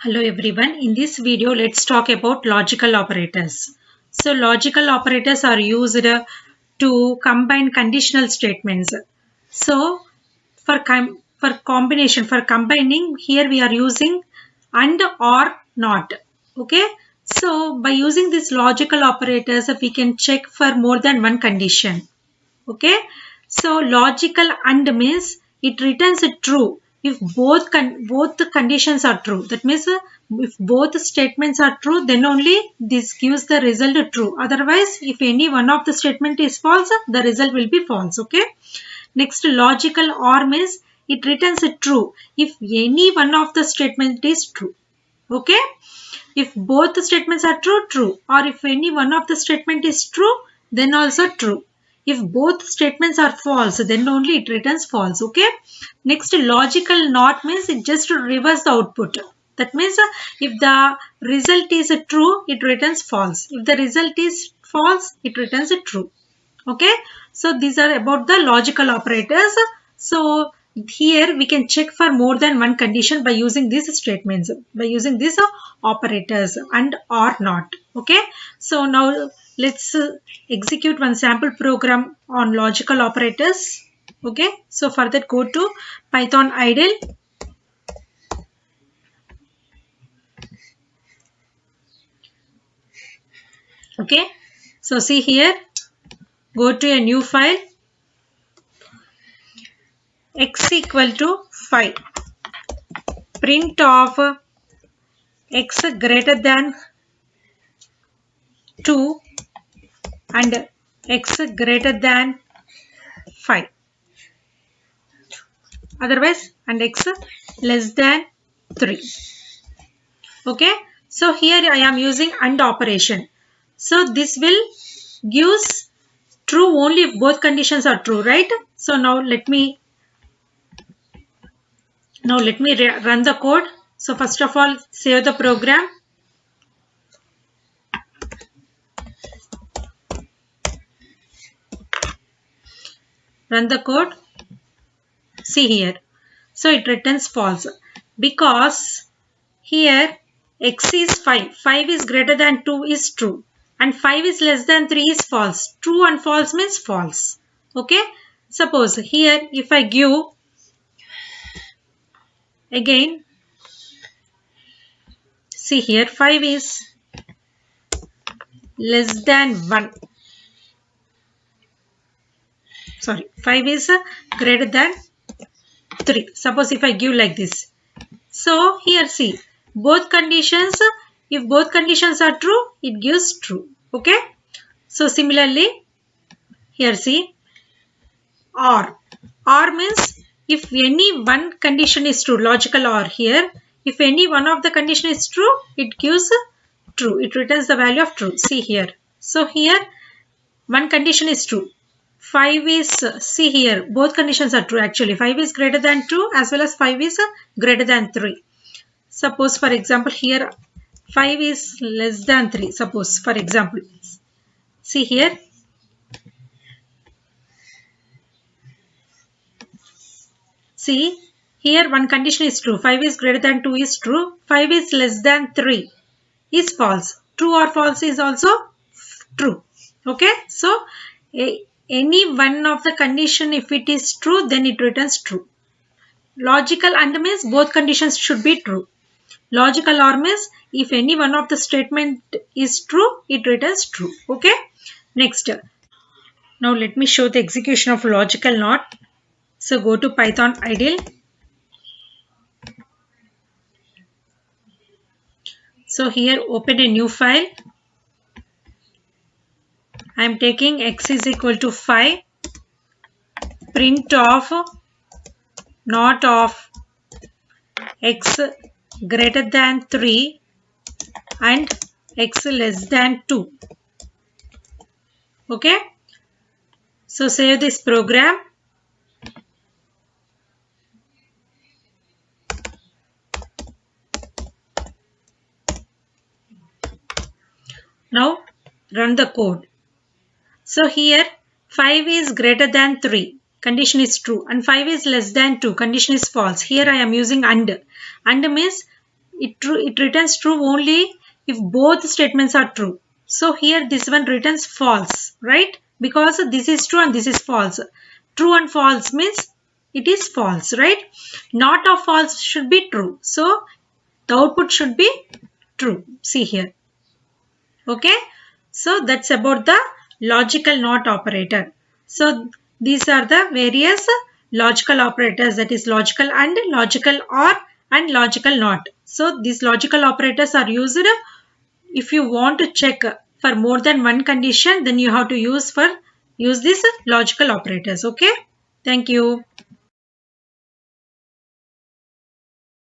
Hello everyone. In this video, let's talk about logical operators. So logical operators are used to combine conditional statements. So for combination, for combining, here we are using and or not. Okay. So by using these logical operators, we can check for more than one condition. Okay, so logical and means it returns a true if both the conditions are true. That means if both statements are true, then only this gives the result true. Otherwise, if any one of the statement is false, the result will be false. Okay, next logical or means it returns a true if any one of the statement is true. Okay, if both the statements are true, or if any one of the statement is true, then also true. If both statements are false, then only it returns false. Okay. Next, logical not means it just reverse the output. That means if the result is true, it returns false. If the result is false, it returns true. Okay. So these are about the logical operators. So here we can check for more than one condition by using these statements, by using these operators and or not. Okay. So now let's execute one sample program on logical operators. Okay. So for that, go to Python idle. Okay. So see here, go to a new file, x equal to 5. Print of x greater than 2 and x greater than 5. Otherwise, and x less than 3. Okay. So here I am using AND operation. So this will gives true only if both conditions are true, right? So now let me run the code. So first of all, save the program. Run the code. See here. So it returns false because here x is 5. 5 is greater than 2 is true. And 5 is less than 3 is false. True and false means false. Okay. Suppose here if I give again, see here 5 is less than 1. Sorry, 5 is greater than 3. Suppose if I give like this. So here see, both conditions, if both conditions are true, it gives true. Okay. So similarly, here see, or. Or means if any one condition is true, logical or here, if any one of the condition is true, it gives true. It returns the value of true. See here. So here, one condition is true. 5 is, see here, both conditions are true actually. 5 is greater than 2 as well as 5 is greater than 3. Suppose for example here 5 is less than 3. Suppose for example, see here. See here one condition is true. 5 is greater than 2 is true. 5 is less than 3 is false. True or false is also true. Okay. So any one of the condition, if it is true, then it returns true. Logical AND means both conditions should be true. Logical OR means if any one of the statement is true, it returns true. Okay. Next. Now let me show the execution of logical NOT. So go to Python idle. So here open a new file. I am taking x is equal to 5. Print of not of x greater than 3 and x less than 2. Okay. So save this program. Now run the code. So here 5 is greater than 3. Condition is true. And 5 is less than 2. Condition is false. Here I am using AND. AND means it returns true only if both statements are true. So here this one returns false, right? Because this is true and this is false. True and false means it is false, right? Not or false should be true. So the output should be true. See here. Okay. So that's about the logical not operator. So these are the various logical operators, that is logical and logical or and logical not. So these logical operators are used if you want to check for more than one condition, then you have to use these logical operators. Okay. Thank you.